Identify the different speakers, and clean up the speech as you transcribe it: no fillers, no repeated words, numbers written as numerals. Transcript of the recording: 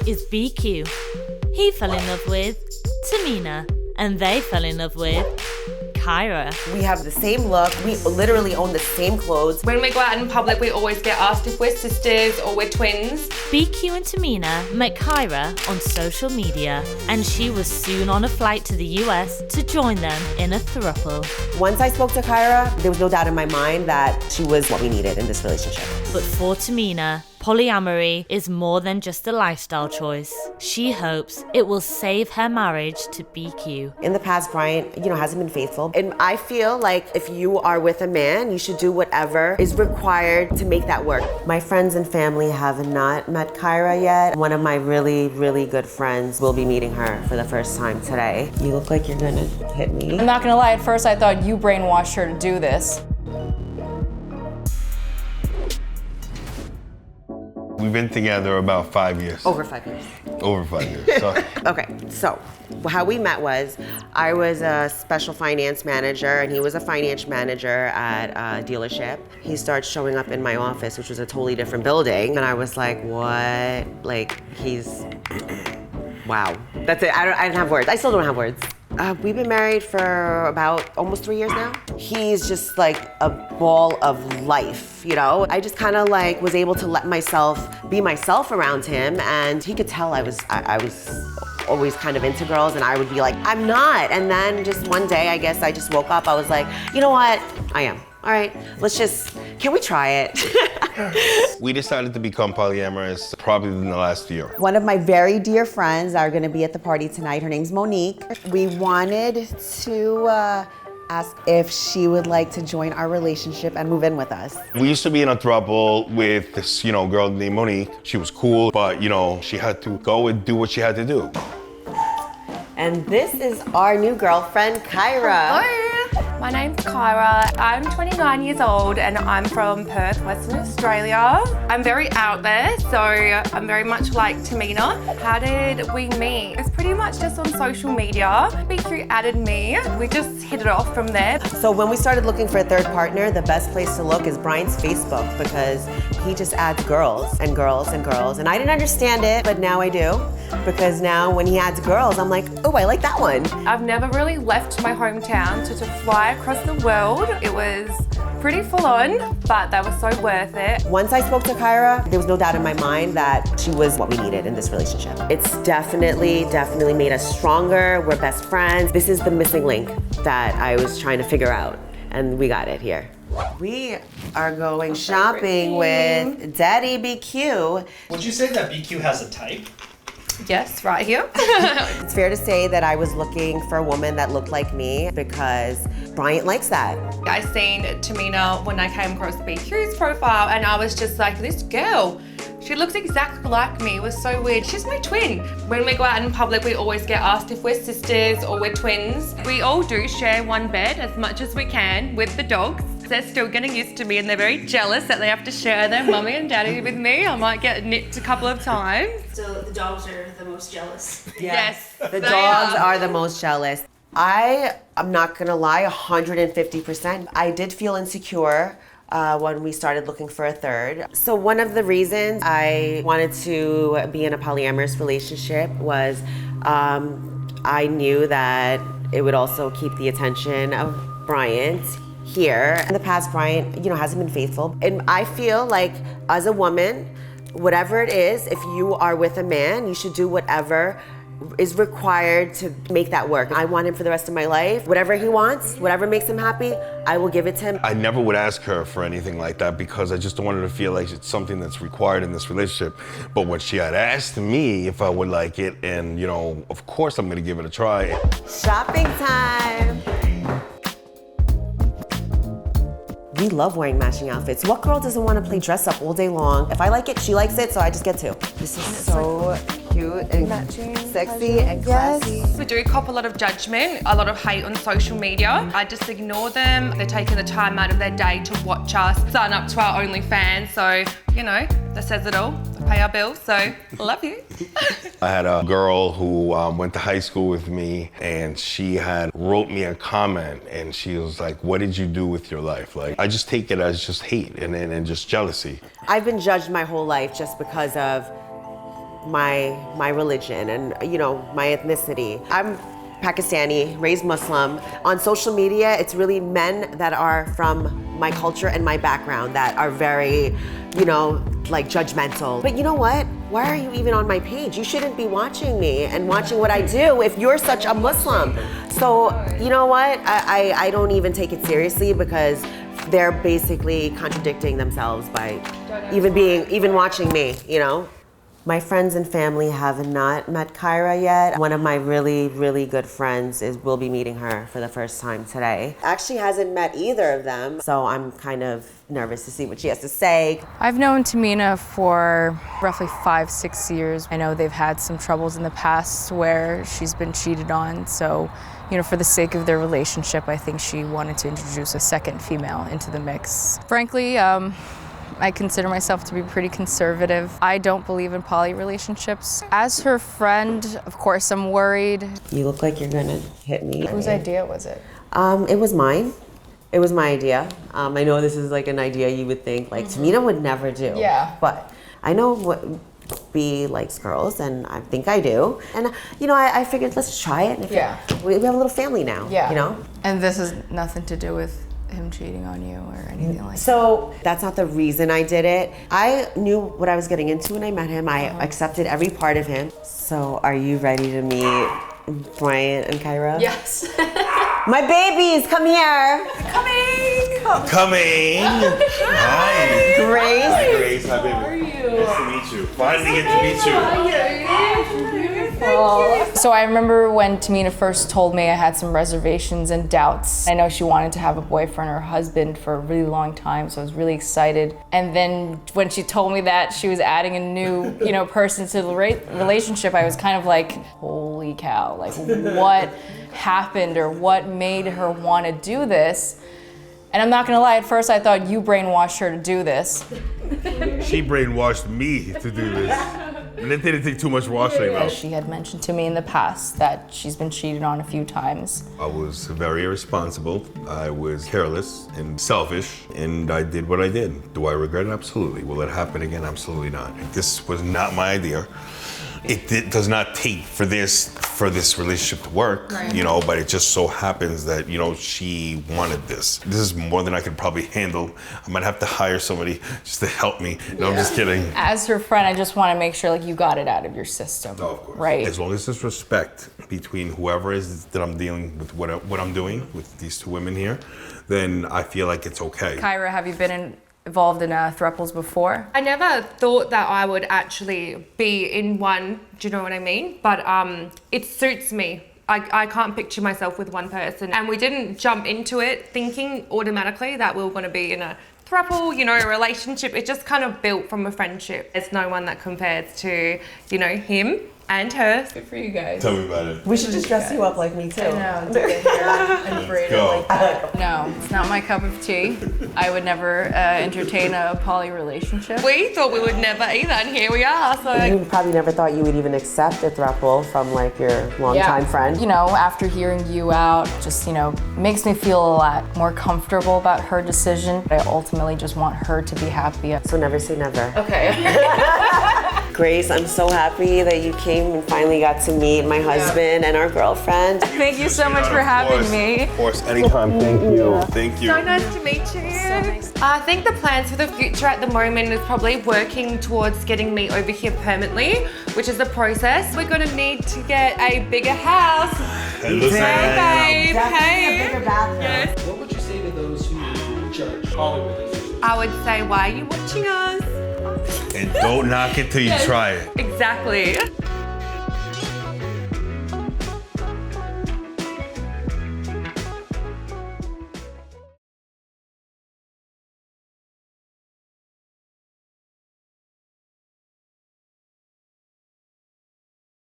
Speaker 1: is BQ. He fell in love with Tehmeena, and they fell in love with Kyra.
Speaker 2: We have the same look. We literally own the same clothes.
Speaker 3: When we go out in public, we always get asked if we're sisters or we're twins.
Speaker 1: BQ and Tehmeena met Kyra on social media, and she was soon on a flight to the US to join them in a throuple.
Speaker 2: Once I spoke to Kyra, there was no doubt in my mind that she was what we needed in this relationship.
Speaker 1: But for Tehmeena, polyamory is more than just a lifestyle choice. She hopes it will save her marriage to BQ.
Speaker 2: In the past, Bryant, hasn't been faithful. And I feel like if you are with a man, you should do whatever is required to make that work. My friends and family have not met Kyra yet. One of my really, really good friends will be meeting her for the first time today. You look like you're gonna hit me.
Speaker 4: I'm not gonna lie, at first I thought you brainwashed her to do this.
Speaker 5: We've been together about 5 years.
Speaker 2: Over 5 years.
Speaker 5: Over 5 years. So.
Speaker 2: Okay, so how we met was I was a special finance manager and he was a finance manager at a dealership. He started showing up in my office, which was a totally different building. And I was like, what? Like, he's, wow. That's it, I didn't have words. I still don't have words. We've been married for about almost 3 years now. He's just like a ball of life, I just kind of like was able to let myself be myself around him, and he could tell I was always kind of into girls, and I would be like, I'm not. And then just one day, I guess I just woke up, I was like, you know what? I am. All right, can we try it?
Speaker 5: We decided to become polyamorous probably in the last year.
Speaker 6: One of my very dear friends are gonna be at the party tonight. Her name's Monique. We wanted to ask if she would like to join our relationship and move in with us.
Speaker 5: We used to be in a throuple with this, girl named Monique. She was cool, but, she had to go and do what she had to do.
Speaker 2: And this is our new girlfriend, Kyra.
Speaker 3: Hello. My name's Kyra. I'm 29 years old and I'm from Perth, Western Australia. I'm very out there, so I'm very much like Tehmeena. How did we meet? It's pretty much just on social media. BQ added me. We just hit it off from there.
Speaker 2: So when we started looking for a third partner, the best place to look is Bryant's Facebook, because he just adds girls and girls and girls. And I didn't understand it, but now I do. Because now when he adds girls, I'm like, oh, I like that one.
Speaker 3: I've never really left my hometown to fly across the world. It was pretty full on, but that was so worth it.
Speaker 2: Once I spoke to Kyra, there was no doubt in my mind that she was what we needed in this relationship. It's definitely made us stronger. We're best friends. This is the missing link that I was trying to figure out, and we got it here. We are going shopping with Daddy BQ.
Speaker 7: Would you say that BQ has a type?
Speaker 3: Yes, right here.
Speaker 2: It's fair to say that I was looking for a woman that looked like me because Bryant likes that.
Speaker 3: I seen Tehmeena when I came across BQ's profile, and I was just like, this girl, she looks exactly like me. It was so weird. She's my twin. When we go out in public, we always get asked if we're sisters or we're twins. We all do share one bed as much as we can with the dogs. They're still getting used to me and they're very jealous that they have to share their mummy and daddy with me. I might get nipped a couple of times.
Speaker 8: So the dogs are the most jealous.
Speaker 3: Yes.
Speaker 2: The dogs are the most jealous. I'm not gonna lie, 150%. I did feel insecure when we started looking for a third. So one of the reasons I wanted to be in a polyamorous relationship was I knew that it would also keep the attention of Bryant here. In the past, Bryant, hasn't been faithful. And I feel like as a woman, whatever it is, if you are with a man, you should do whatever is required to make that work. I want him for the rest of my life. Whatever he wants, whatever makes him happy, I will give it to him.
Speaker 5: I never would ask her for anything like that because I just don't want her to feel like it's something that's required in this relationship. But when she had asked me if I would like it, and of course I'm gonna give it a try.
Speaker 2: Shopping time. We love wearing matching outfits. What girl doesn't want to play dress up all day long? If I like it, she likes it, so I just get to. This is so cute and
Speaker 3: matching,
Speaker 2: sexy and classy.
Speaker 3: We do cop a lot of judgment, a lot of hate on social media. I just ignore them. They're taking the time out of their day to watch us, sign up to our OnlyFans, so, that says it all. They pay our bills, so I love you.
Speaker 5: I had a girl who went to high school with me, and she had wrote me a comment, and she was like, what did you do with your life? Like, I just take it as just hate and just jealousy.
Speaker 2: I've been judged my whole life just because of my religion and, you know, my ethnicity. I'm Pakistani, raised Muslim. On social media, it's really men that are from my culture and my background that are very, you know, like judgmental. But you know what? Why are you even on my page? You shouldn't be watching me and watching what I do if you're such a Muslim. So, you know what? I don't even take it seriously because they're basically contradicting themselves by even watching me, you know? My friends and family have not met Kyra yet. One of my really, really good friends will be meeting her for the first time today. Actually hasn't met either of them, so I'm kind of nervous to see what she has to say.
Speaker 4: I've known Tehmeena for roughly 5-6 years. I know they've had some troubles in the past where she's been cheated on, so you know, for the sake of their relationship, I think she wanted to introduce a second female into the mix. Frankly, I consider myself to be pretty conservative. I don't believe in poly relationships. As her friend, of course, I'm worried.
Speaker 2: You look like you're gonna hit me.
Speaker 4: Whose idea was it?
Speaker 2: It was mine. It was my idea. I know this is like an idea you would think like Tehmeena would never do.
Speaker 4: Yeah.
Speaker 2: But I know what B likes girls, and I think I do. And you know, I figured let's try it. And we have a little family now.
Speaker 4: Yeah.
Speaker 2: You know.
Speaker 4: And this has nothing to do with him cheating on you or anything like that.
Speaker 2: So that's not the reason I did it. I knew what I was getting into when I met him. I accepted every part of him. So are you ready to meet Bryant and Kyra?
Speaker 4: Yes.
Speaker 2: My babies, come here.
Speaker 5: Coming. Hi.
Speaker 2: Grace.
Speaker 5: Hi, Grace. Hi, baby. How are you? Nice to meet you. Finally get to meet you.
Speaker 4: So I remember when Tehmeena first told me I had some reservations and doubts. I know she wanted to have a boyfriend or husband for a really long time, so I was really excited. And then when she told me that she was adding a new, you know, person to the relationship, I was kind of like, holy cow, like what happened or what made her want to do this? And I'm not gonna lie, at first I thought you brainwashed her to do this.
Speaker 5: She brainwashed me to do this. And it didn't take too much washing though.
Speaker 4: She had mentioned to me in the past that she's been cheated on a few times.
Speaker 5: I was very irresponsible. I was careless and selfish, and I did what I did. Do I regret it? Absolutely. Will it happen again? Absolutely not. This was not my idea. It does not take for this relationship to work, you know, but it just so happens that, you know, she wanted this. This is more than I could probably handle. I might have to hire somebody just to help me. No, I'm just kidding.
Speaker 4: As her friend, I just want to make sure like you got it out of your system.
Speaker 5: No, of course.
Speaker 4: Right?
Speaker 5: As long as there's respect between whoever is that I'm dealing with, what I'm doing with these two women here, then I feel like it's okay.
Speaker 4: Kyra, have you been involved in thruples before?
Speaker 3: I never thought that I would actually be in one, do you know what I mean? But it suits me. I can't picture myself with one person. And we didn't jump into it thinking automatically that we were going to be in a throuple, you know, a relationship. It just kind of built from a friendship. There's no one that compares to, you know, him and her.
Speaker 4: Good for you guys.
Speaker 5: Tell me about it.
Speaker 2: We should just dress you up like me too.
Speaker 4: I know, do the hair and braid it like that. No, it's not my cup of tea. I would never entertain a poly relationship.
Speaker 3: We thought we would never either, and here we are. So
Speaker 2: You probably never thought you would even accept a throuple from like your longtime friend.
Speaker 4: You know, after hearing you out, just, you know, makes me feel a lot more comfortable about her decision. I ultimately just want her to be happy.
Speaker 2: So never say never.
Speaker 4: Okay.
Speaker 2: Grace, I'm so happy that you came and finally got to meet my husband and our girlfriend.
Speaker 4: Thank you so much for having me.
Speaker 5: Of course, anytime. Thank you. Thank you.
Speaker 3: so nice to meet you. I think the plans for the future at the moment is probably working towards getting me over here permanently, which is the process. We're gonna need to get a bigger house.
Speaker 5: It looks
Speaker 3: Hey, babe. Hey.
Speaker 2: A bigger bathroom.
Speaker 3: Yes.
Speaker 7: What would you say to those who judge poly relationships?
Speaker 3: I would say, why are you watching us?
Speaker 5: And don't knock it till you try it.
Speaker 3: Exactly.